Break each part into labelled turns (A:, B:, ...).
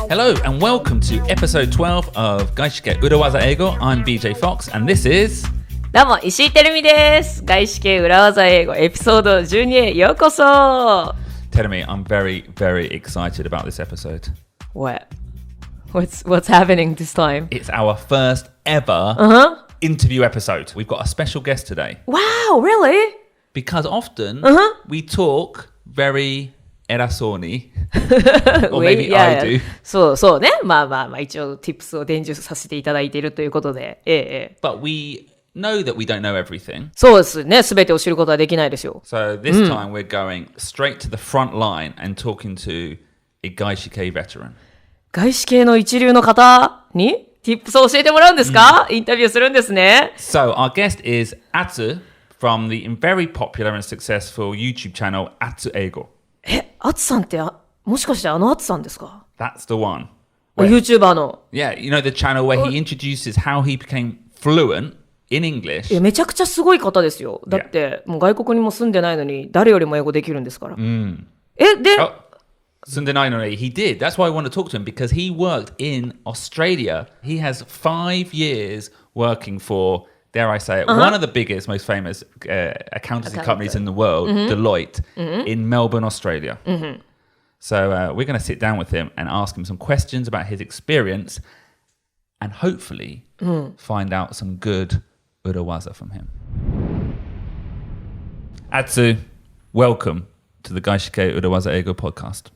A: Hello and welcome to episode 12 of 外資系裏技英語 I'm BJ Fox and this is
B: どうも石井てるみです。外資系裏技英語エピソード12へようこそ。
A: Terumi, I'm very, very excited about this episode.
B: What's happening this time?
A: It's our first ever interview episode. We've got a special guest today.
B: Wow, really?
A: Because often we talk very 偉そうにor maybe I do.
B: そうね。まあ一応 tips を伝授させていただいているということで。
A: But we know that we don't know everything.
B: そうですね。すべてを知ることはできないですよ。
A: So this time we're going straight to the front line and talking to a 外資系 veteran.
B: 外資系の一流の方に tips を教えてもらうんですか？インタビューするんですね。
A: So our guest is Atsu from the very popular and successful YouTube channel Atsueigo.
B: AtsuさんってもしかしてAtsuさんですか？
A: That's the one.
B: YouTuber の。
A: Yeah, you know the channel where he introduces how he became fluent in English.
B: めちゃくちゃすごい方ですよ。だってもう外国にも住んでないのに誰よりも英語できるんですから。で、
A: 住んでないのに he did. That's why I want to talk to him because he worked in Australia. He has 5 years working for, dare I say it, one of the biggest, most famous accountancy companies in the world, Deloitte, in Melbourne, Australia. So we're going to sit down with him and ask him some questions about his experience and hopefully find out some good urawaza from him. Atsu, welcome to the 外資系裏技英語 podcast.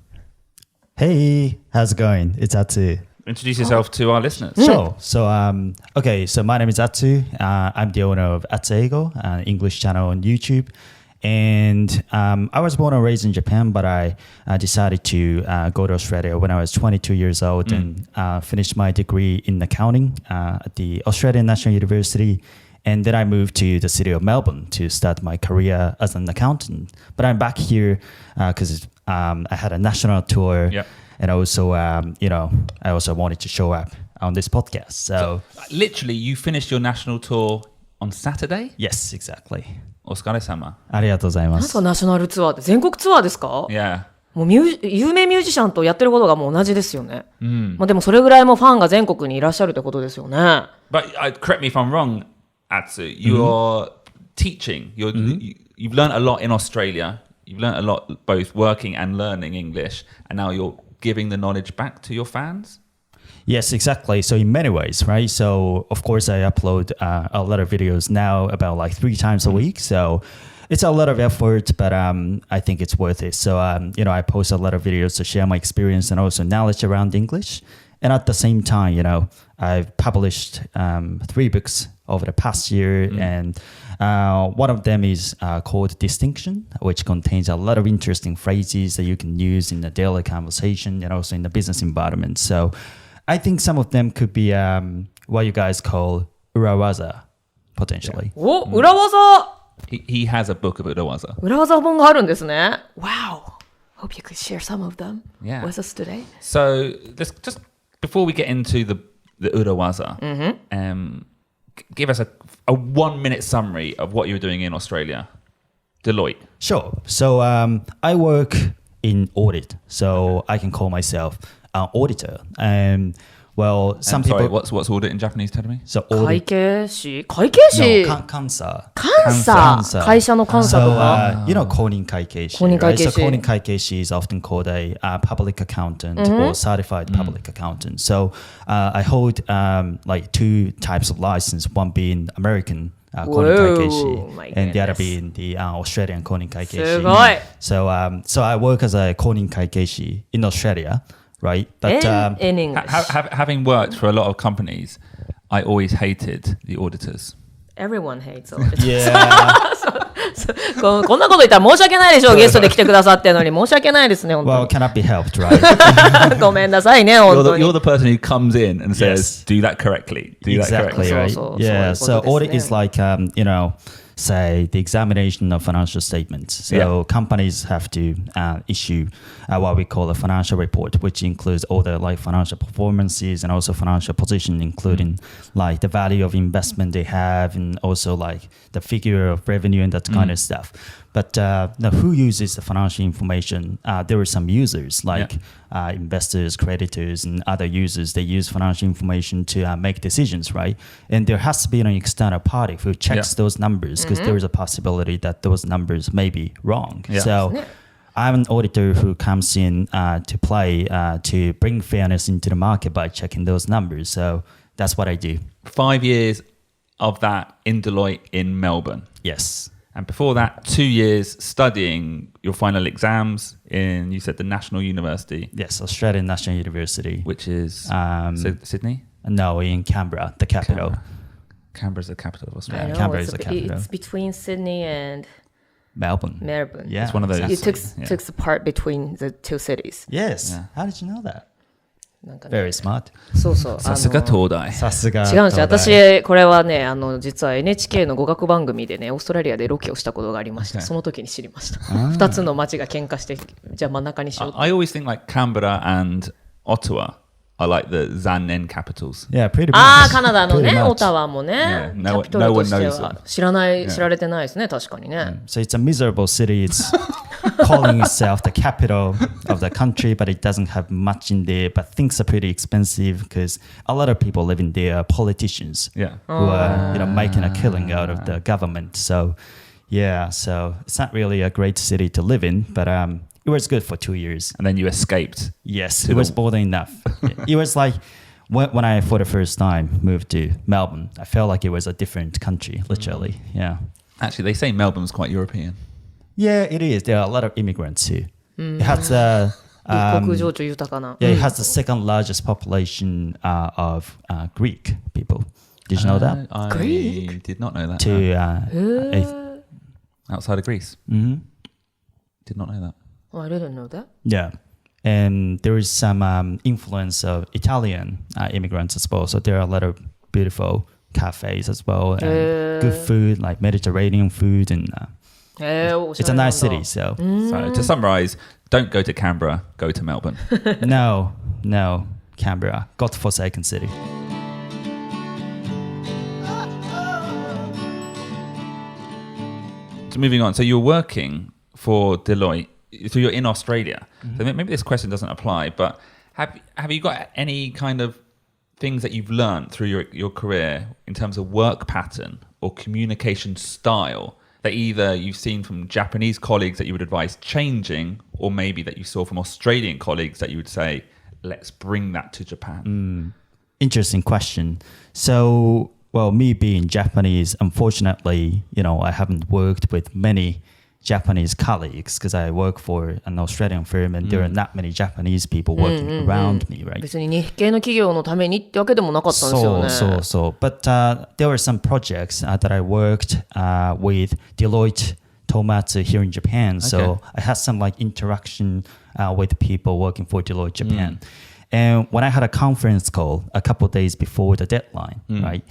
C: Hey, how's it going? It's Atsu.
A: Introduce yourself to our listeners.
C: Sure. So, so my name is Atsu. I'm the owner of Atsueigo, an English channel on YouTube. And I was born and raised in Japan, but I decided to go to Australia when I was 22 years old and finished my degree in accounting at the Australian National University. And then I moved to the city of Melbourne to start my career as an accountant. But I'm back here because I had a national tour.
A: Yep.
C: And also, I also wanted to show up on this podcast. So
A: literally, you finished your national tour on Saturday?
C: Yes, exactly.
A: お疲れ様。
C: ありがとうございます。
B: なんかナショナルツアーって全国ツアーですか？
A: Yeah.
B: もう有名ミュージシャンとやってることがもう同じですよね。まあでもそれぐらいもファンが全国にいらっしゃるってことですよね。
A: But correct me if I'm wrong, Atsu. You're teaching. You've learned a lot in Australia. You've learned a lot both working and learning English. And now you're giving the knowledge back to your fans?
C: Yes, exactly. So in many ways, right? So of course I upload a lot of videos now about like 3 times a week. So it's a lot of effort, but I think it's worth it. So, I post a lot of videos to share my experience and also knowledge around English. And at the same time, I've published 3 books over the past year. And one of them is called Distinction, which contains a lot of interesting phrases that you can use in the daily conversation and also in the business environment. So I think some of them could be what you guys call urawaza, potentially.
B: お、裏技
A: He has a book of urawaza.
B: 裏技本があるんですね。Wow. Hope you could share some of them
A: Yeah.
B: with us today.
A: So let's just, before we get into the urawaza, give us a 1-minute summary of what you're doing in Australia. Deloitte.
C: Sure. So I work in audit, so I can call myself an auditor. Well, some
A: sorry,
C: people.
A: what's audit in Japanese? Tell me.
C: So
B: 会
C: audit.
B: 計士会計士
C: No, 監査。
B: 監査会社の監査と
C: So,
B: か
C: 公認会計士。
B: 公認会計士
C: Right? So 公認会計士 is often called a public accountant or certified public accountant. So I hold like 2 types of license, one being American 公認会計士
B: my
C: and the other
B: goodness.
C: being the Australian 公認会計士。
B: すごい
C: So I work as a 公認会計士 in Australia, right? But
B: in English.
A: Having worked for a lot of companies, I always hated the auditors.
B: Everyone hates auditors.
C: yeah.
B: こんなこと言ったら申し訳ないでしょう。ゲストで来てくださってるのに申し訳ないですね、本
C: Well,
B: 当
C: cannot be helped, right?
B: に。ごめんなさいね、本当に。
A: You're the person who comes in and says,
C: Yes.
A: "Do that correctly. Do that
C: Exactly,
A: correctly."
C: right?
B: So
C: Yeah. So
B: そういうことですね。
C: audit is like, say, the examination of financial statements. So companies have to issue what we call a financial report, which includes all the like financial performances and also financial position, including like the value of investment they have and also like the figure of revenue and that kind of stuff. But now who uses the financial information? There are some users like investors, creditors, and other users. They use financial information to make decisions, right? And there has to be an external party who checks those numbers because there is a possibility that those numbers may be wrong. So I'm an auditor who comes in to play to bring fairness into the market by checking those numbers. So that's what I do.
A: 5 years of that in Deloitte in Melbourne.
C: Yes.
A: And before that, 2 years studying your final exams in, you said, the National University.
C: Yes, Australian National University.
A: Which is Sydney?
C: No, in Canberra, the capital.
A: Canberra's the capital of Australia.
B: I know,
C: Canberra is the capital.
B: It's between Sydney and
C: Melbourne.
B: Yeah,
A: it's one of those.
B: It took the part between the two cities.
C: Yes.
A: Yeah.
C: How did you know that?
B: なんかね、
C: Very smart.
B: そうそう。
A: さすが東大。
C: さすが。
B: 違うんですよ。私、これはね、実は NHK の語学番組でね、オーストラリアでロケをしたことがありまして、その時に知りました。二つの町が喧嘩して、じゃあ真ん中にしよう。
A: I always think like Canberra and Ottawa are like the Zanen capitals.
C: Yeah, pretty much.
B: カナダのね、オタワもね、
A: Yeah,
B: キャピトルとしては知られてないですね、確かにね。
C: So it's a miserable city. It's calling itself the capital of the country, but it doesn't have much in there. But things are pretty expensive because a lot of people living there are politicians who are making a killing out of the government. So so it's not really a great city to live in, but it was good for 2 years.
A: And then you escaped.
C: Yes, it was more than enough. It was like when I, for the first time, moved to Melbourne, I felt like it was a different country, literally. Yeah.
A: Actually, they say Melbourne's quite European.
C: Yeah, it is. There are a lot of immigrants here. It has it has the second largest population of Greek people. Did you know that?
A: I
B: Greek?
A: did not know that. Outside of Greece.
C: Mm-hmm.
A: Did not know that.
B: Oh, I didn't know that.
C: Yeah. And there is some influence of Italian immigrants as well. So there are a lot of beautiful cafes as well and good food like Mediterranean food and it's a nice city. So
A: to summarize, don't go to Canberra, go to Melbourne.
C: no, Canberra, godforsaken city.
A: So moving on, so you're working for Deloitte, so you're in Australia. So maybe this question doesn't apply, but have you got any kind of things that you've learned through your career in terms of work pattern or communication style that either you've seen from Japanese colleagues that you would advise changing, or maybe that you saw from Australian colleagues that you would say, let's bring that to Japan?
C: Interesting question. So, well, me being Japanese, unfortunately, I haven't worked with many Japanese colleagues because I work for an Australian firm and there are not many Japanese people working around me, right?
B: 別に日系の企業のためにってわけでもなかったんですよね。
C: So. But there were some projects that I worked with Deloitte Tomatsu here in Japan. So I had some like interaction with people working for Deloitte Japan. And when I had a conference call a couple of days before the deadline, right?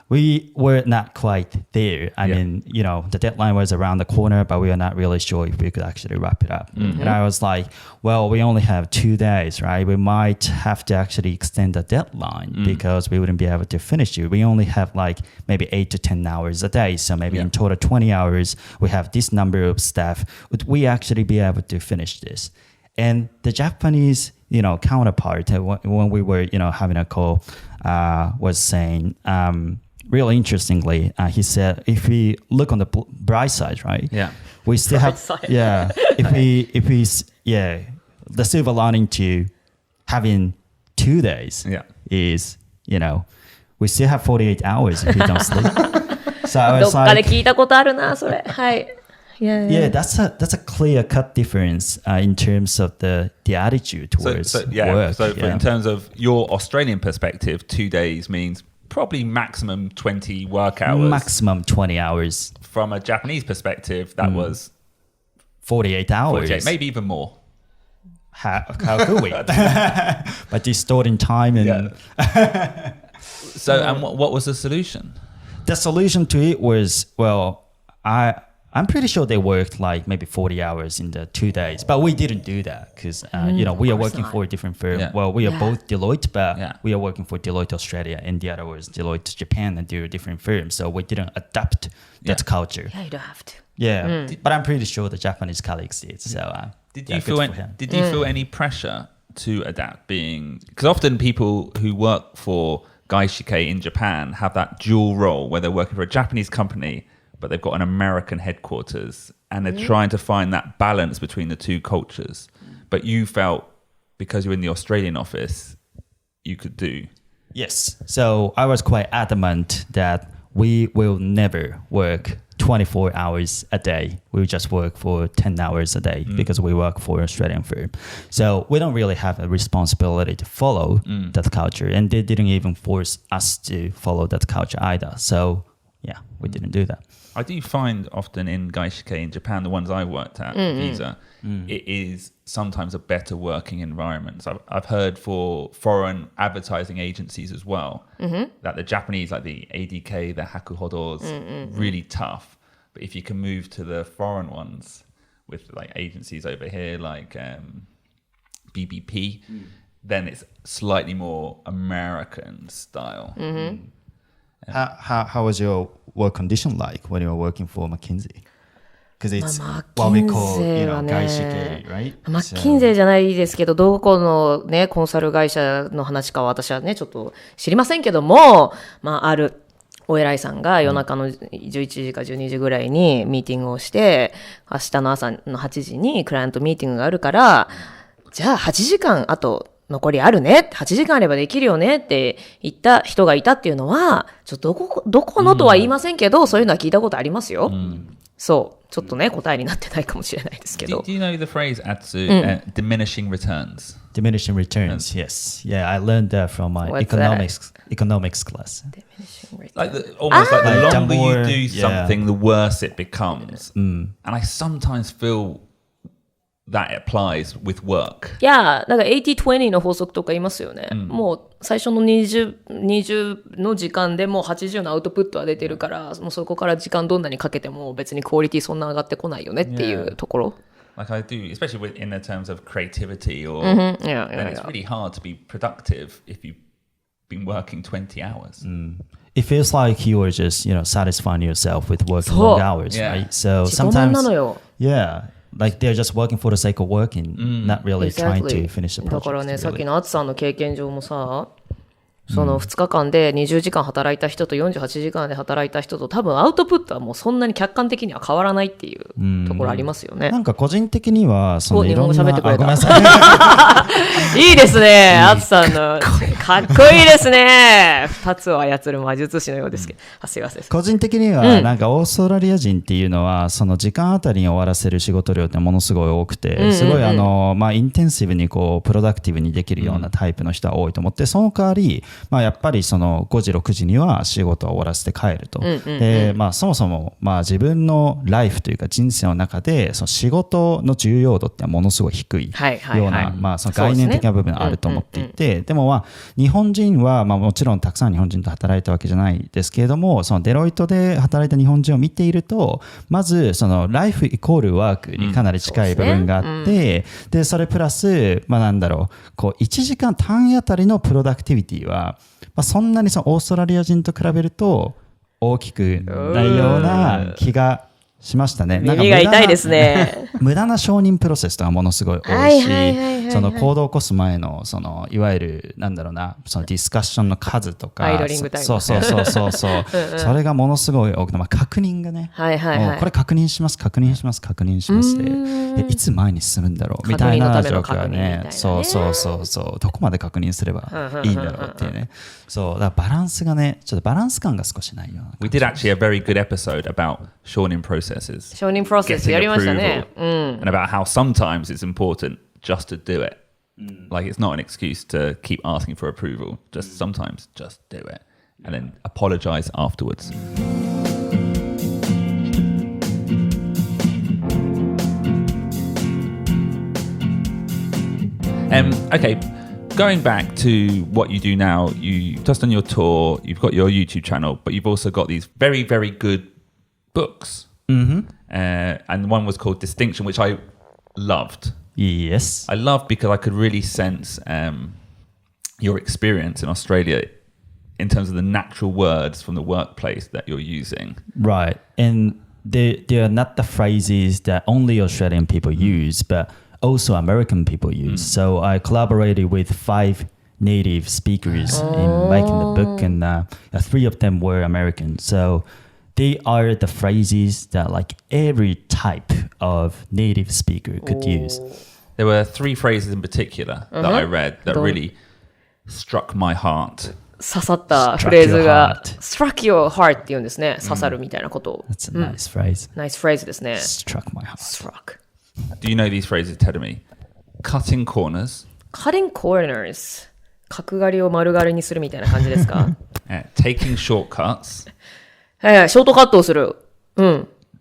C: We were not quite there. I mean, the deadline was around the corner, but we were not really sure if we could actually wrap it up. And I was like, well, we only have 2 days, right? We might have to actually extend the deadline because we wouldn't be able to finish it. We only have like maybe 8 to 10 hours a day. So maybe in total 20 hours, we have this number of staff. Would we actually be able to finish this? And the Japanese, counterpart, when we were, having a call, was saying, really interestingly, he said, if we look on the bright side, right? Yeah. We still have, if we, the silver lining to having 2 days is, we still have 48 hours if we don't sleep. So I was
B: どっかで聞いたことあるな、それ。はい。
C: Yeah, that's a clear cut difference in terms of the attitude towards work.
A: So in terms of your Australian perspective, 2 days means probably maximum 20 work hours.
C: Maximum 20 hours.
A: From a Japanese perspective, that was
C: 48 hours.
A: 48, maybe even more.
C: How could we? By distorting time and...
A: So, and what was the solution?
C: The solution to it was, well, I'm pretty sure they worked like maybe 40 hours in the 2 days, but we didn't do that because, we are working for a different firm.
A: Yeah.
C: Well, we are both Deloitte, but
A: Yeah.
C: we are working for Deloitte Australia and the other was Deloitte Japan and they're a different firm. So we didn't adapt that culture.
B: Yeah, you don't have to.
C: Yeah, but I'm pretty sure the Japanese colleagues did. So
A: Did
C: yeah,
A: you
C: good
A: feel any pressure to adapt being, because often people who work for Gaishike in Japan have that dual role where they're working for a Japanese company but they've got an American headquarters and they're trying to find that balance between the two cultures. But you felt because you're in the Australian office, you could do.
C: Yes. So I was quite adamant that we will never work 24 hours a day. We just work for 10 hours a day because we work for an Australian firm. So we don't really have a responsibility to follow that culture. And they didn't even force us to follow that culture either. So yeah, we didn't do that.
A: I do find often in Gaishike in Japan, the ones I worked at, Visa, it is sometimes a better working environment. So I've heard for foreign advertising agencies as well, that the Japanese, like the ADK, the Hakuhodos, really tough. But if you can move to the foreign ones with like agencies over here, like BBP, then it's slightly more American style.
C: How was your work condition like when you were working for McKinsey? Because it's what we call, gaishike, right?
B: マッキンゼーじゃないですけど、どこのね、コンサル会社の話かは私はね、ちょっと知りませんけども、あるお偉いさんが夜中の11時か12時ぐらいにミーティングをして、明日の朝の8時にクライアントミーティングがあるから、じゃあ8時間あと残りあるね、8時間あればできるよねって言った人がいたっていうのは、ちょっとどこのとは言いませんけど、そういうのは聞いたことありますよ。そう。ちょっとね、答えになってないかもしれないですけど。
A: Do you know the phrase, Atsu, diminishing returns?
C: Diminishing returns, yes. Yeah, I learned that from my economics class.
B: Diminishing returns.
A: Like almost like the longer
C: more,
A: you do something, the worse it becomes. And I sometimes feel that applies with work.
B: いや、なんか80-20の法則とか言いますよね。もう最初の20の時間でもう80のアウトプットは出てるから、もうそこから時間どんなにかけても別にクオリティそんな上がってこないよねっていうところ。
A: Like I do, especially in the terms of creativity or then it's really hard to be productive if you've been working 20 hours.
C: It feels like you are just, satisfying yourself with working long hours, right? So
B: 自己満なのよ。
C: Like they're just working for the sake of working, not really trying to finish the project.
B: だからね、さっきのアツさんの経験上もさ、その2日間で20時間働いた人と48時間で働いた人と多分アウトプットはもうそんなに客観的には変わらないっていうところありますよね。
C: なんか個人的にはその
B: 日本語喋ってくれた。
C: ごめんなさい。
B: いいですね、アツさんのかっこいいですね。2つを操る魔術師のようですけど、すいません。
C: 個人的にはなんかオーストラリア人っていうのはその時間あたりに終わらせる仕事量ってものすごい多くて、すごいインテンシブにこうプロダクティブにできるようなタイプの人は多いと思って、その代わりやっぱりその5時6時には仕事を終わらせて帰ると。で、そもそも自分のライフというか人生の中でその仕事の重要度ってものすごい低いようなその概念的な部分あると思っていて、でも日本人はもちろんたくさん日本人と働いたわけじゃないですけれども、そのデロイトで働いた日本人を見ていると、まずそのライフイコールワークにかなり近い部分があって、でそれプラスこう1時間単位あたりのプロダクティビティはそんなにそのオーストラリア人と比べると大きくないような気がしましたね。
B: 耳が痛いですね。
C: 無駄な承認プロセスとかものすごい多いし、その行動を起こす前のそのいわゆるそのディスカッションの数とか、
B: アイドリングタイム、
C: それがものすごい多くて、確認がね、これ確認しますで、いつ前に進むんだろうみたいな状況がね、どこまで確認すればいいんだろうっていうね、だからバランスがね、ちょっとバランス感が少しないような。
A: We did actually a very good episode about 承認 processes.
B: 承認プロセスやりましたね。
A: And about how sometimes it's important just to do it. Like it's not an excuse to keep asking for approval. Just sometimes just do it. And then apologize afterwards. Okay, going back to what you do now, you've just done your tour, you've got your YouTube channel, but you've also got these very, very good books and one was called Distinction, which I loved.
C: Yes.
A: I loved because I could really sense your experience in Australia in terms of the natural words from the workplace that you're using.
C: Right. And they are not the phrases that only Australian people use, but also American people use. So I collaborated with 5 native speakers in making the book, and 3 of them were American. So they are the phrases that like every type of native speaker could use.
A: There were 3 phrases in particular that I read that really struck my heart.
B: 刺さったフレーズが struck your heart って言うんですね。刺さるみたいなことを。
C: That's a nice phrase.
B: Nice phrase ですね。
C: Struck my heart.
B: struck.
A: Do you know these phrases, Tedemi? Cutting corners.
B: cutting corners. 角刈りを丸刈りにするみたいな感じですか
A: Taking shortcuts.
B: はいはい、ショートカットをする。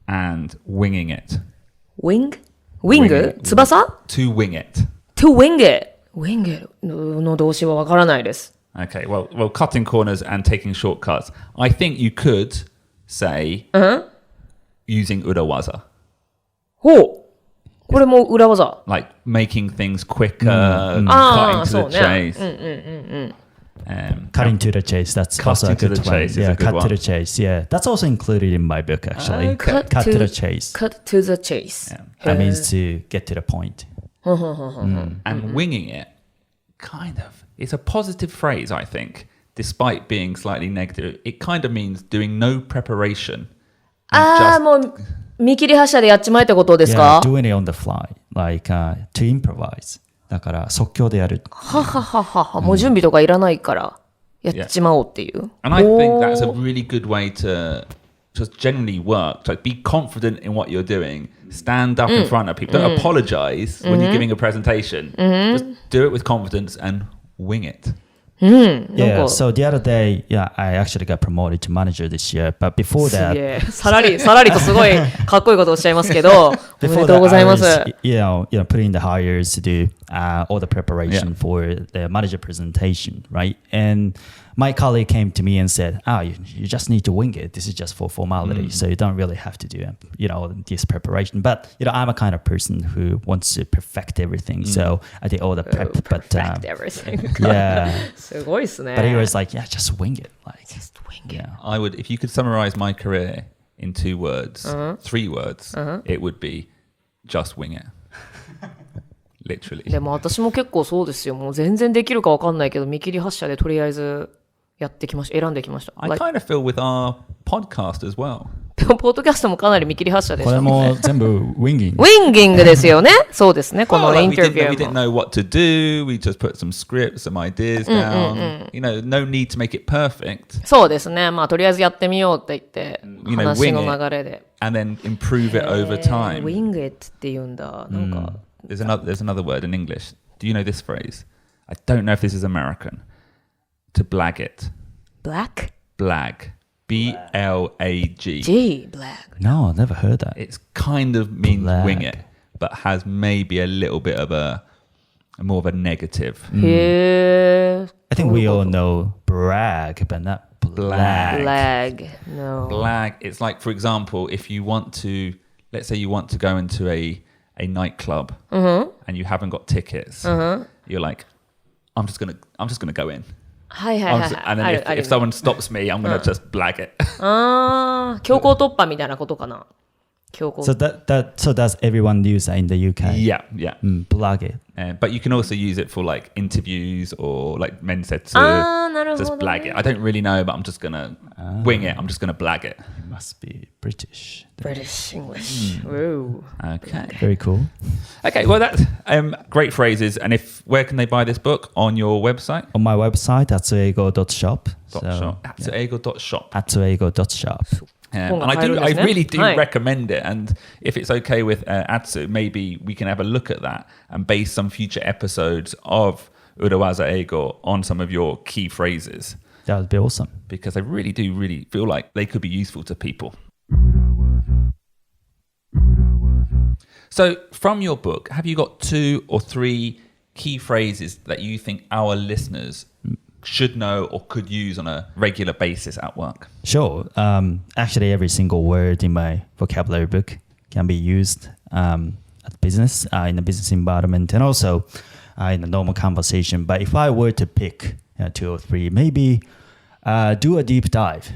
A: And winging it.
B: wing? wing? 翼
A: To wing it.
B: to wing it. wing it の動詞はわからないです。
A: Okay, well, cutting corners and taking shortcuts. I think you could say using urawaza.
B: ほう。これも裏技。
A: Like making things quicker, cutting to the chase.
C: Cutting to the chase. That's also a
A: Cutting to
C: good
A: the
C: one.
A: chase is
C: Yeah,
A: a good
C: cut
A: one.
C: to the chase. Yeah, that's also included in my book actually. Cut to the chase.
B: cut to the chase.
C: That means to get to the point.
A: And winging it, kind of, it's a positive phrase, I think, despite being slightly negative. It kind of means doing no preparation.
B: ああ、もう見切り発車でやっちまえってことです
C: Yeah,
B: か
C: doing it on the fly, like to improvise. だから即興でやる。
B: ははははは。もう準備とかいらないからやっちまおうっていう。
A: And I think that's a really good way to just generally work. Like be confident in what you're doing. Stand up in front of people. Don't apologize when you're giving a presentation. Just do it with confidence and wing it.
C: Yeah, so the other day, I actually got promoted to manager this year. But before
B: す
C: that,
B: げえさらりとすごいかっこいいことをおっしゃいますけど、おめで
C: before
B: とう
C: that,
B: ござい
C: I
B: ます。
C: was, putting the hires to do all the preparation for the manager presentation, right? And my colleague came to me and said, you just need to wing it. This is just for formality. So you don't really have to do, this preparation. But, I'm a kind of person who wants to perfect everything. So I did all the prep.
B: Perfect everything.
C: Yeah.
B: すごいっすね。
C: But he was like, just wing it. Like,
B: Just wing it.
C: yeah.
A: I would, if you could summarize my career in 2 words, 3 words, it would be just wing it. Literally.
B: でも私も結構そうですよ。もう全然できるかわかんないけど、見切り発車でとりあえずやってきました。選んできました。
A: I kind of feel with our podcast as well.
B: でもポッドキャストもかなり見切り発車でし
C: これ
B: た。
C: も全部 winging.
B: ウィンギングですよね。そうですね。こ
A: Well,
B: の
A: like
B: インタビュ
A: we
B: ー
A: didn't
B: も。
A: know what to do. We just put some scripts, some ideas down. No need to make it perfect.
B: そうですね。まあとりあえずやってみようって言って、
A: You know,
B: 話の
A: wing it.
B: 流れで。
A: And then improve it over
B: ウ
A: time.
B: ィングって言うんだ。なんか、
A: There's another word in English. Do you know this phrase? I don't know if this is American. To blag it.
B: black?
A: Blag. B-L-A-G.
B: G, black.
C: No, never heard that.
A: It's kind of means
C: Blag.
A: wing it, but has maybe a little bit of a more of a negative.
B: へー。
C: I think we all know brag, but not blag.
B: Blag. No.
A: Blag. It's like, for example, if you want to, let's say you want to go into a nightclub and you haven't got tickets, you're like, I'm just gonna go in.
B: はいはいはいはい。
A: And
B: あ
A: then
B: るある
A: if someone stops me, I'm gonna just blag it.
B: ああ、強行突破みたいなことかな。強行。
C: So does everyone use that in the UK?
A: Yeah, yeah.
C: Blag it.
A: But you can also use it for like interviews or like men said to
B: ああ、なるほど、ね。
A: just blag it. I don't really know, but I'm just gonna wing it. I'm just gonna blag it.
C: It must be British.
B: British English. Woo.
A: Okay.
C: Very cool.
A: Okay. Well, that's great phrases. And where can they buy this book? On your website?
C: On my website, Atsueigo.shop.
A: .shop. Atsueigo.shop.
C: Atsueigo.shop.
A: And I really do recommend it. And if it's okay with Atsu, maybe we can have a look at that and base some future episodes of Urawaza Eigo on some of your key phrases.
C: That would be awesome.
A: Because I really feel like they could be useful to people. So from your book, have you got 2 or 3 key phrases that you think our listeners should know or could use on a regular basis at work?
C: Sure. Actually, every single word in my vocabulary book can be used at business, in a business environment, and also in a normal conversation. But if I were to pick 2 or 3, maybe do a deep dive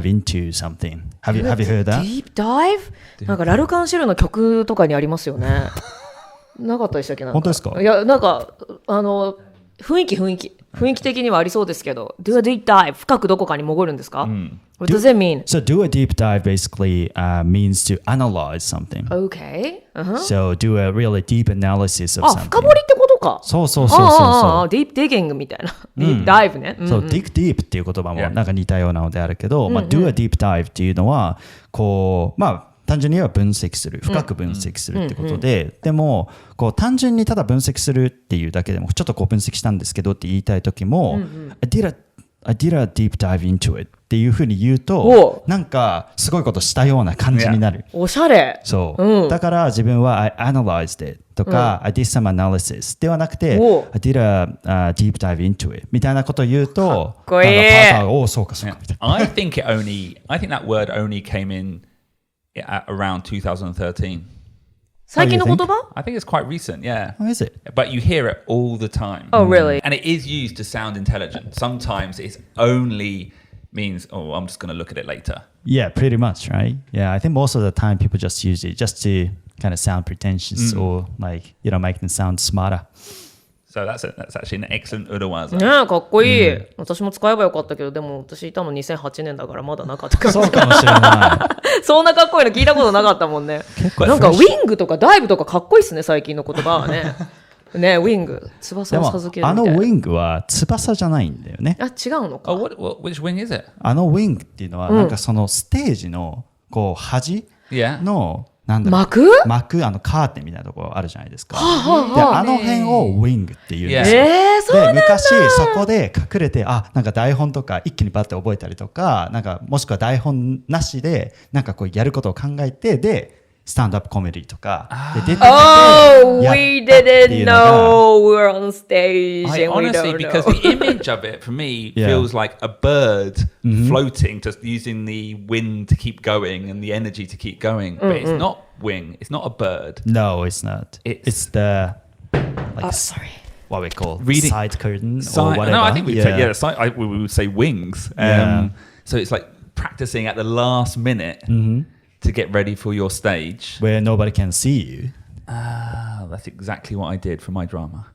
C: into something. Have you heard that?
B: Deep dive? なんかラルカンシェルの曲とかにありますよね。なかったでしたっけ？
C: 本当ですか？
B: いや、なんか雰囲気的にはありそうですけど、do a deep dive 深くどこかに潜るんですか？What does it mean?
C: So do a deep dive basically means to analyze something.
B: Okay.
C: So do a really deep analysis of
B: あ、
C: something.
B: 深掘りってことか。
C: そう。
B: deep digging みたいな。deep dive ね。
C: そう、dig deep っていう言葉もなんか似たようなのであるけど、まあ、do a deep dive っていうのは、こう、まあ、単純には分析する、深く分析するってことで、でも、こう、単純にただ分析するっていうだけでも、ちょっとこう分析したんですけどって言いたいときも、I did a deep dive into it っていうふうに言うと、なんか、すごいことしたような感じになる。
B: おしゃれ。
C: そう。だから自分は I analyzed it とか、I did some analysis ではなくて、I did a deep dive into it みたいなことを言うと、なんかパーターが、おそうかそうかみたいな。
A: I think that word only came in at around 2013.
B: 最近の言葉？
A: I think it's quite recent, yeah.
C: How is it?
A: But you hear it all the time.
B: Oh, really?
A: And it is used to sound intelligent. Sometimes it only means, oh, I'm just going to look at it later.
C: Yeah, pretty much, right? Yeah, I think most of the time people just use it just to kind of sound pretentious or like, make them sound smarter.
A: So that's actually an excellent urawaza.
B: ねえ、かっこいい。私も使えばよかったけど、でも私いたの2008年だからまだなかったから。
C: そうかもしれない。
B: そんなかっこいいの聞いたことなかったもんね。なんかウィングとかダイブとかかっこいいっすね、最近の言葉はね。ねえ、ウィング、翼を授けるみたいな。
C: ウィングは翼じゃないんだよね。
B: あ、違うのか。
A: Which wing is it?
C: ウィングっていうのは、なんかそのステージのこう端の、なんだろう幕カーテンみたいなところあるじゃないですか。で、あの辺をウィングっていうんですよ。
B: そうなんだ。
C: で、昔そこで隠れて、なんか台本とか一気にバッて覚えたりとか、なんかもしくは台本なしで、なんかこうやることを考えて、で、スタンドアップコメディとかで出てきて、
B: we didn't know we're on stage.
A: Honestly, because the image of it for me feels like a bird floating, just using the wind to keep going and the energy to keep going. But it's not wing. It's not a bird.
C: No, it's not. It's the what we call side curtain or whatever.
A: No, I think we would say wings. So it's like practicing at the last minute. To get ready for your stage.
C: Where nobody can see you.
A: That's exactly what I did for my drama.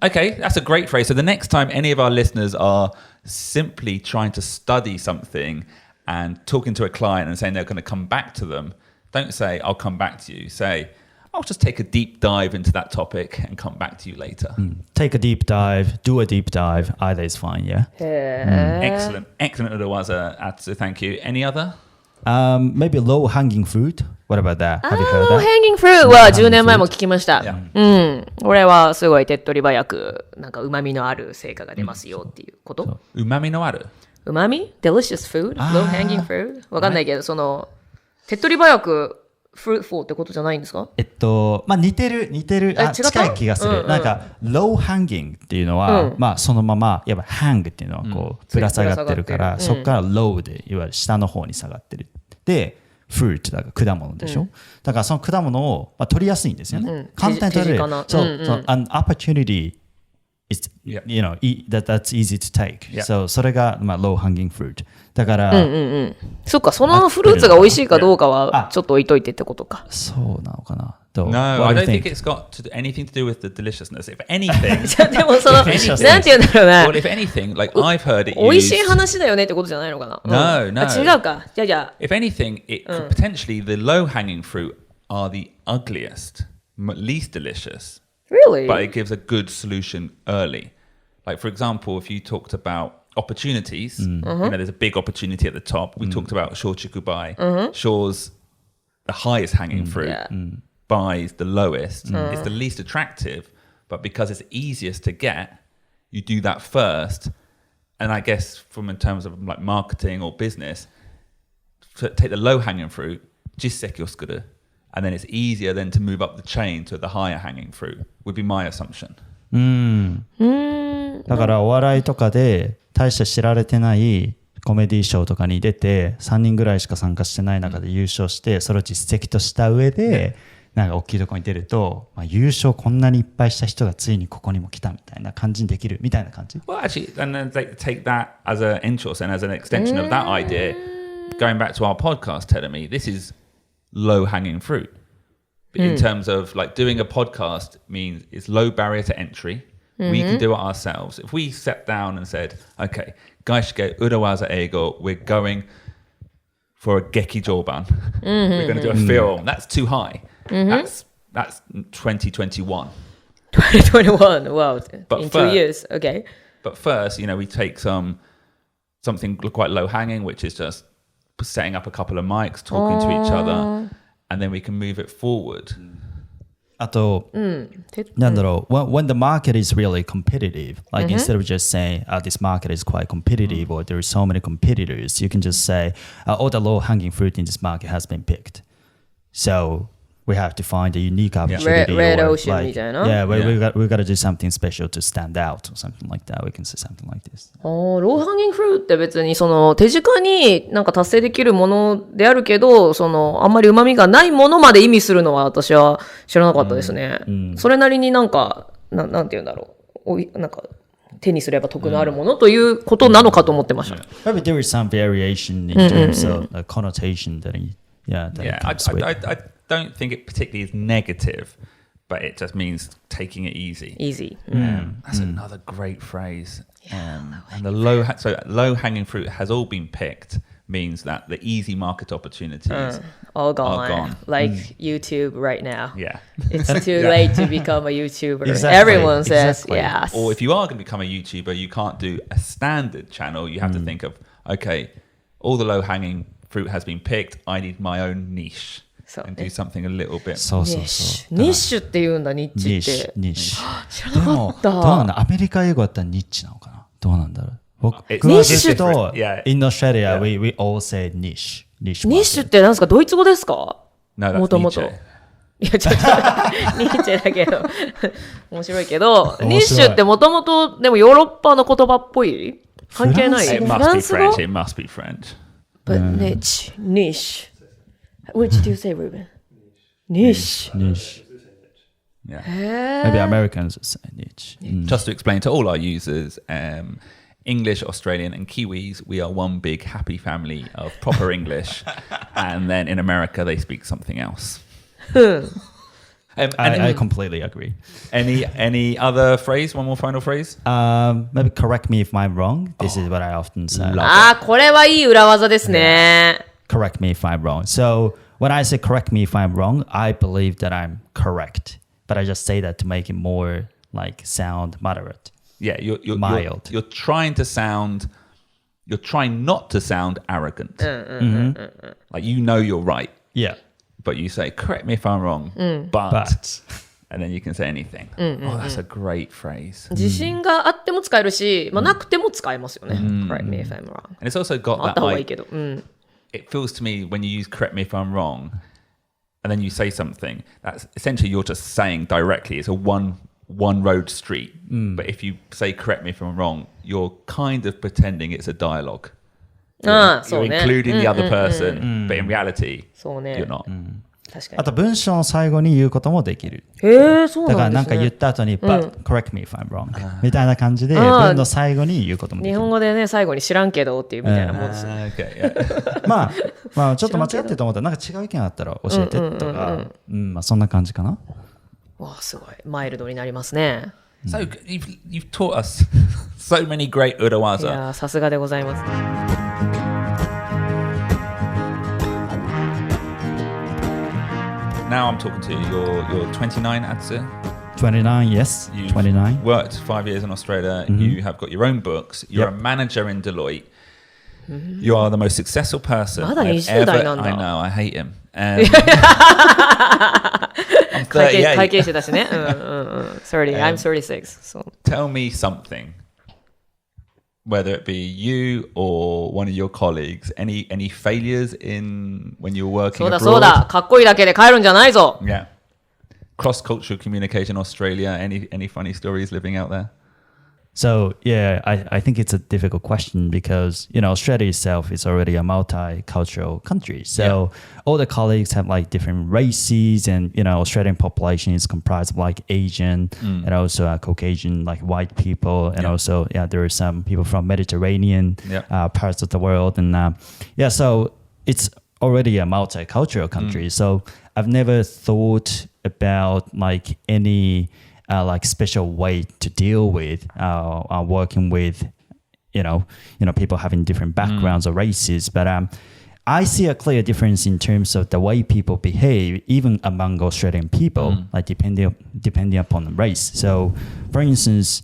A: Okay, that's a great phrase. So the next time any of our listeners are simply trying to study something and talking to a client and saying they're going to come back to them, don't say, I'll come back to you. Say, I'll just take a deep dive into that topic and come back to you later.
C: Take a deep dive, do a deep dive. Either is fine, yeah?
A: Excellent. Excellent urawaza, Atsu. Thank you. Any other?
C: Maybe low-hanging fruit. What about that? Have you heard that?
B: Low-hanging fruit は10年前も聞きました。これはすごい手っ取り早く、なんか旨味のある成果が出ますよっていうこと。
A: 旨味のある？
B: 旨味 ?delicious food? Low-hanging fruit? わかんないけど、その、手っ取り早く、fruitful ってことじゃないんですか？
C: まあ似てる、近い気がする。なんか、low hanging っていうのは、まあそのまま、やっぱ hang っていうのはこう、ぶら下がってるから、そこから low で、いわゆる下の方に下がってる。で、fruit だから果物でしょ？だからその果物を取りやすいんですよね。簡単に取れる。そう、an opportunity is, that's easy to take. So それが、まあ low hanging fruit。だから、
B: そっか、そのフルーツが美味しいかどうかはちょっと置いといてってことか。
C: そうなのかな。
A: No, I don't think it's got anything to do with the deliciousness. If anything,
B: でもその、なんて言うんだろうな。
A: Well, if anything, like I've heard it used.
B: 美味しい話だよねってことじゃないのかな。
A: No.
B: 違うか。じゃあ。
A: If anything, it could potentially the low-hanging fruit are the ugliest, least delicious.
B: Really?
A: But it gives a good solution early. Like for example, if you talked about opportunities, there's a big opportunity at the top. We talked about Shochikubai. Shore's the highest hanging fruit. Buys the lowest. It's the least attractive, but because it's easiest to get, you do that first. And I guess from in terms of like marketing or business, take the low hanging fruit, jisseki osukuru, and then it's easier then to move up the chain to the higher hanging fruit, would be my assumption.
C: だからお笑いとかで大して知られてないコメディーショーとかに出て3人ぐらいしか参加してない中で優勝してそれを実績とした上でなんか大きいところに出ると、優勝こんなにいっぱいした人がついにここにも来たみたいな感じにできるみたいな感じ。
A: Well, actually, and then they take that as an interest and as an extension of that idea, going back to our podcast, telling me this is low-hanging fruit. In terms of like doing a podcast means it's low barrier to entry. We can do it ourselves. If we sat down and said, okay, 外資系裏技英語, we're going for a gekijoban. We're going to do a film. That's too high. That's 2021.
B: 2021, wow.
A: But
B: in 2 years, okay.
A: But first, we take something quite low-hanging, which is just setting up a couple of mics, talking to each other, and then we can move it forward.
C: あと、なんだろう、when the market is really competitive, like instead of just saying, this market is quite competitive or there are so many competitors, you can just say, all the low-hanging fruit in this market has been picked. So we have to find a unique opportunity.
B: Red
C: or
B: oceanみたいな。
C: Yeah, we got to do something special to stand out or something like that. We can say something like this.
B: ローハンギングフルーって別にその手近になんか達成できるものであるけど、あんまり旨味がないものまで意味するのは私は知らなかったですね。それなりになんか、なんて言うんだろう。なんか手にすれば得のあるものということなのかと思ってました。
C: Maybe there is some variation in terms of the connotation that it comes with.
A: I don't think it particularly is negative, but it just means taking it easy.
B: Easy.
A: That's another great phrase. And the low-hanging fruit has all been picked means that the easy market opportunities
B: all gone.
A: are gone.
B: Like YouTube right now.
A: Yeah.
B: It's too late to become a YouTuber.
C: Exactly.
B: Everyone says
C: Exactly.
B: yes.
A: Or if you are going to become a YouTuber, you can't do a standard channel. You have to think of, okay, all the low-hanging fruit has been picked. I need my own niche. And do something a little bit.
C: そうそう
B: ニッ
C: そう。
B: シュ。ニッシュって言うんだ、ニッチって。
C: ニッシュ。
B: 知らなかった。
C: でも、どうなんだアメリカ英語だったらニッチなのかなどうなんだろう僕は
A: ニッシュ
C: と、
A: Yeah.
C: in Australia, we all say niche. ニッシュ。
B: ニッシュって何ですかドイツ語ですか
A: No, that's
B: もともと。い
A: Nietzsche.
B: や、ちょっと、ニッチェだけど、面白いけど、ニッシュってもともと、でもヨーロッパの言葉っぽい関係ない。
A: It
B: フ
A: must
B: ラ
A: be
B: ンス語
A: French. It must be French.
B: But niche, niche. What did you say, Ruben? Niche.
C: Niche.
A: Yeah.
C: Maybe Americans say niche.
A: Just to explain to all our users, English, Australian, and Kiwis, we are one big happy family of proper English. And then in America, they speak something else.
C: I completely agree.
A: Any other phrase? One more final phrase?
C: Maybe correct me if I'm wrong. This is what I often say.
B: これはいい裏技ですね。
C: Correct me if I'm wrong. So when I say correct me if I'm wrong, I believe that I'm correct. But I just say that to make it more like sound moderate.
A: Yeah, you're
C: mild.
A: You're trying not to sound arrogant. Like you're right.
C: Yeah.
A: But you say, correct me if I'm wrong, but, and then you can say anything. Oh, that's a great phrase.
B: 自信があっても使えるし、なくても使えますよね。Correct me if I'm wrong.
A: And it's also got
B: あった
A: that
B: 方がいい
A: like,
B: けど。
A: it feels to me when you use correct me if I'm wrong, and then you say something, that's essentially you're just saying directly, it's a one road street. But if you say correct me if I'm wrong, you're kind of pretending it's a dialogue. You're
B: そうね。
A: including the other person, but in reality,
B: そうね。
A: you're not.
B: 確か
C: あと文章の最後に言うこともできる。
B: に。へえ、そう
C: だから
B: なですね。
C: なんんか言った後に、but correct me if I'm wrong みたいな感じで文の最後に言うこともできる。
B: 日本語でね、最後に知らんけどっていうみたいなもんですよ。
A: Okay, yeah.
C: まあちょっと間違ってると思ったらなんか違う意見あったら教えてとか、まあそんな感じかな。
B: わあ、すごい。マイルドになりますね。
A: So you've taught us so many great 裏
B: い
A: 技.
B: やー、さすがでございます。
A: Now I'm talking to you. You're 29, Atsu.
C: 29, yes.
A: You've
C: 29.
A: worked 5 years in Australia. You have got your own books. You're a manager in Deloitte. You are the most successful person
B: まだ
A: I've
B: 20代
A: ever.
B: なんだ。
A: I know. I hate him. I'm
B: 会
A: 38.
B: 計士だしね。30, I'm 36. So.
A: Tell me something, whether it be you or one of your colleagues. Any failures in when you're working
B: そうだ
A: abroad?
B: そうだ。かっこいいだけで帰るんじゃないぞ。
A: Yeah. cross-cultural communication Australia? Any funny stories living out there?
C: So yeah, I think it's a difficult question because Australia itself is already a multicultural country. So all the colleagues have like different races, and Australian population is comprised of like Asian and also Caucasian, like white people, and also there are some people from Mediterranean parts of the world, and so it's already a multicultural country. So I've never thought about like any like special way to deal with working with people having different backgrounds or races, but I see a clear difference in terms of the way people behave even among Australian people, like depending upon the race. So for instance,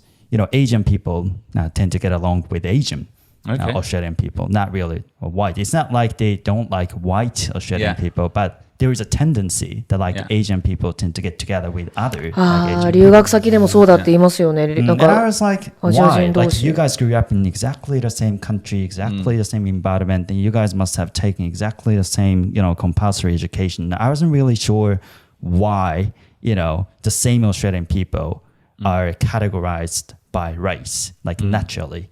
C: Asian people tend to get along with Asian Australian people, not really white. It's not like they don't like white Australian people, but there is a tendency that like Asian people tend to get together with other like Asian
B: 留学先でもそうだって言いますよね。
C: And I was like, why? Like you guys grew up in exactly the same country, exactly the same environment, and you guys must have taken exactly the same, compulsory education. I wasn't really sure why, the same Australian people are categorized by race, like naturally.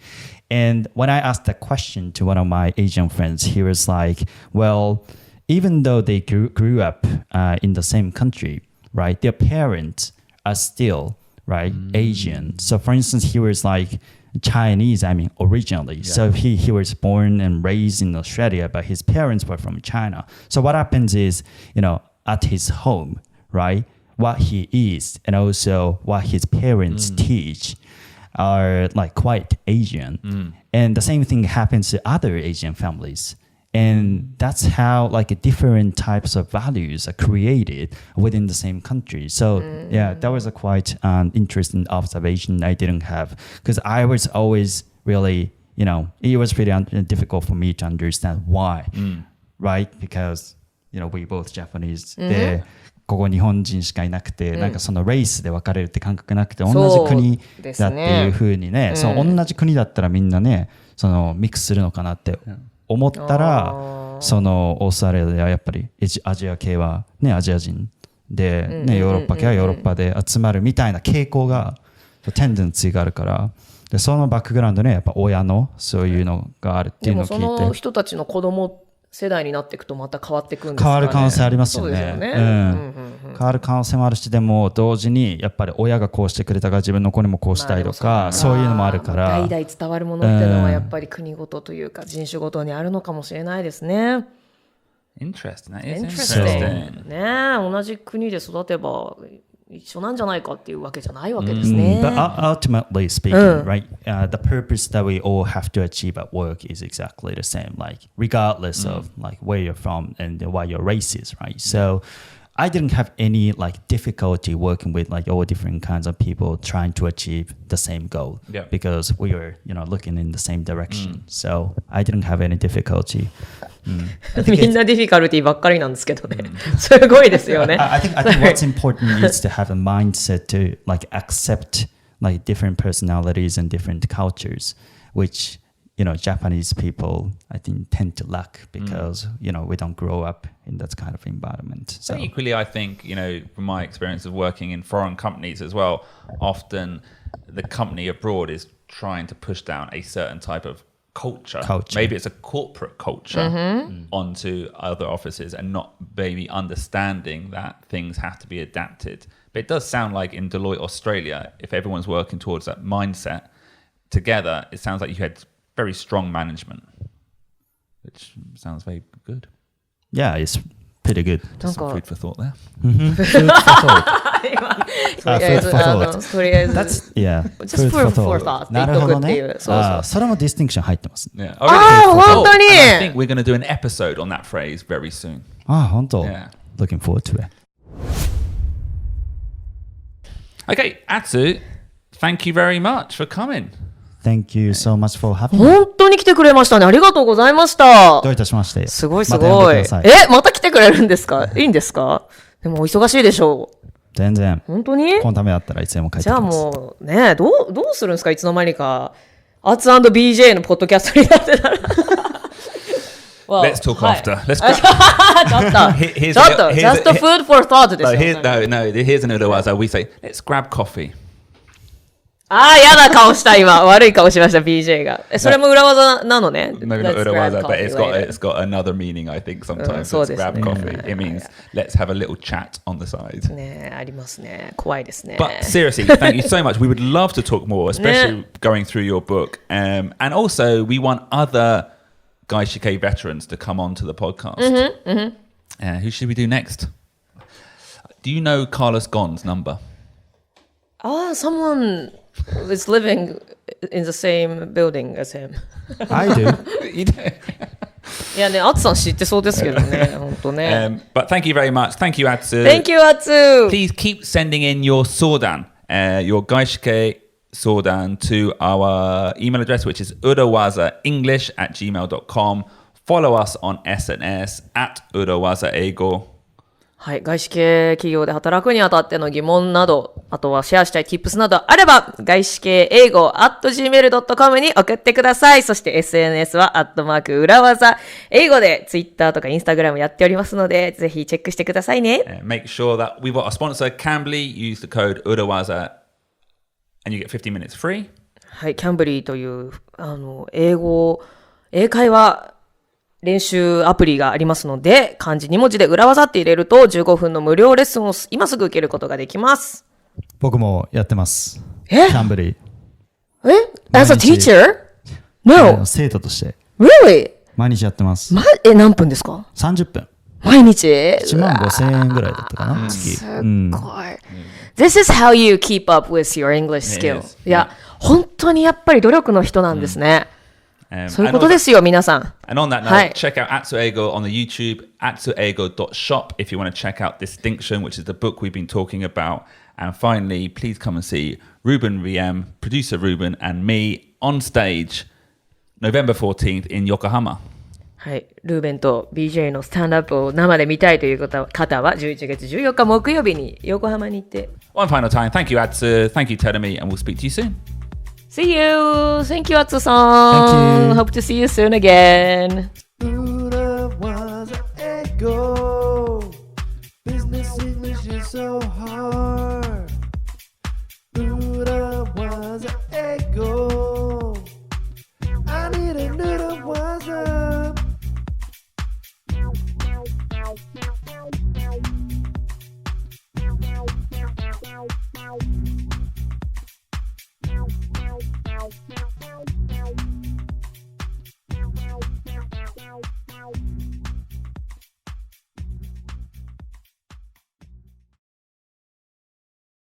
C: And when I asked that question to one of my Asian friends, he was like, well, even though they grew up in the same country, right, their parents are still, right, Asian. So for instance, he was like Chinese, originally. So he was born and raised in Australia, but his parents were from China. So what happens is, at his home, right, what he is and also what his parents teach are like quite Asian. And the same thing happens to other Asian families. And that's how like different types of values are created within the same country. So that was a quite interesting observation I didn't have, because I was always really, it was pretty difficult for me to understand why, right? Because, we both Japanese. でここ日本人しかいなくて、なんかそのレースで分かれるって感覚なくて、同じ国だっていう風にね、その同じ国だったらみんなね、そのミックスするのかなって思ったら、そのオーストラリアではやっぱりアジア系はねアジア人で、ねヨーロッパ系はヨーロッパで集まるみたいな傾向がテンデンシーがあるから、でそのバックグラウンドねやっぱ親のそういうのがあるっていうのを聞いて、
B: でもその人たちの子供世代になっていくとまた変わっていくんですかね。
C: 変わる可能性ありますよね。
B: そうですよね。
C: 変わる可能性もあるし、でも同時にやっぱり親がこうしてくれたから自分の子にもこうしたいとか、そういうのもあるから。
B: 代々伝わるものっていうのはやっぱり国ごとというか人種ごとにあるのかもしれないですね。
A: Interesting. That is interesting.
B: ね、同じ国で育てば一緒なんじゃないかっていうわけじゃないわけですね。
C: But ultimately speaking, right, the purpose that we all have to achieve at work is exactly the same, like regardless of like where you're from and what your race is, right? So I didn't have any like difficulty working with like all different kinds of people trying to achieve the same goal, because we were, looking in the same direction. So I didn't have any difficulty.
B: みんなディフィカルティばっかりなんですけどね。すごいですよね。
C: I think what's important is to have a mindset to like accept like different personalities and different cultures, which Japanese people I think tend to lack because we don't grow up in that kind of environment.
A: So equally, I think from my experience of working in foreign companies as well, often the company abroad is trying to push down a certain type of culture. Maybe it's a corporate culture onto other offices, and not maybe understanding that things have to be adapted. But it does sound like in Deloitte Australia, if everyone's working towards that mindset together, it sounds like you had very strong management, which sounds very good.
C: Yeah, it's pretty good.
A: Just some food for thought there.
C: Food for thought.
B: とりあえず
C: That's, yeah.
B: Just food for thought って言っとくっていう。
C: それもディスティンクション入ってます。
A: Yeah.
B: 本当に
A: I think we're going to do an episode on that phrase very soon.
C: 本当
A: Yeah.
C: Looking forward to it.
A: Okay, Atsu, thank you very much for coming.
C: Thank you so much for having me.
B: 本当に来てくれましたね。ありがとうございました。
C: どういたしまして。
B: すごいす
C: また呼ん
B: ごい。
C: でください。
B: また来てくれるんですか？いいんですか？でもお忙しいでしょう。
C: 全然。
B: 本当に？
C: このためだったらいつでも帰ってきます。
B: じゃあもうね、どうするんですか？いつの間にかアーツ&BJのポッドキャストになってたら。
A: Let's talk
B: はい
A: after. Let's
B: ちょっと、ちょっと、just food for thought ですよ。
A: here's an Urawaza. We say, let's grab coffee.
B: やだ顔した今。悪い顔しました、BJ が。それも裏技なのね。
A: Maybe not Urawaza, but it's got another meaning, I think, sometimes. Let's grab coffee. It means let's have a little chat on the side.
B: ね、ありますね。怖いですね。
A: But seriously, thank you so much. We would love to talk more, especially going through your book. And also, we want other Gaishike veterans to come on to the podcast. Who should we do next? Do you know Carlos Ghosn's number?
B: Someone is living in the same building as him.
C: I do.
A: You do?
B: いやね、アツさん知ってそうですけどね、本当ね。
A: But thank you very much. Thank you, Atsu.
B: Thank you, Atsu.
A: Please keep sending in your sodan, your Gaishike sodan to our email address, which is urawazaenglish@gmail.com. Follow us on SNS @urawazaeigo.
B: はい、外資系企業で働くにあたっての疑問など、あとはシェアしたい tips などあれば、外資系英語 @gmail.com に送ってください。そして SNS は裏技英語で Twitter とか Instagram やっておりますので、ぜひチェックしてくださいね。
A: Make sure that we've got a sponsor, Cambly. Use the code urawaza and you get 15 minutes free.
B: はい、キャンブリーという、英会話練習アプリがありますので、漢字2文字で裏技って入れると15分の無料レッスンを今すぐ受けることができます。
C: 僕もやってます。キ
B: え
C: ャンブリー。
B: As a teacher? No.
C: 生徒として。
B: Really?
C: 毎日やってます。
B: 何分ですか
C: 30分。
B: 毎日
C: 15,000円ぐらいだったかな、月。
B: すごい。This is how you keep up with your English skill. いや、本当にやっぱり努力の人なんですね。そういうことですよ、皆さん。
A: And on that note, check out Atsueigo on the YouTube, atsueigo.shop if you want to check out Distinction, which is the book we've been talking about. And finally, please come and see Ruben VM, producer Ruben, and me on stage November 14th in Yokohama.
B: はい、ルーベンと BJ のスタンドアップを生で見たいという方は11月14日木曜日に横浜に行って。
A: One final time, thank you Atsu, thank you Terumi, and we'll speak to you soon.
B: See you! Thank you, Atsu-san! Hope to see you soon again!
D: Business English is so hard.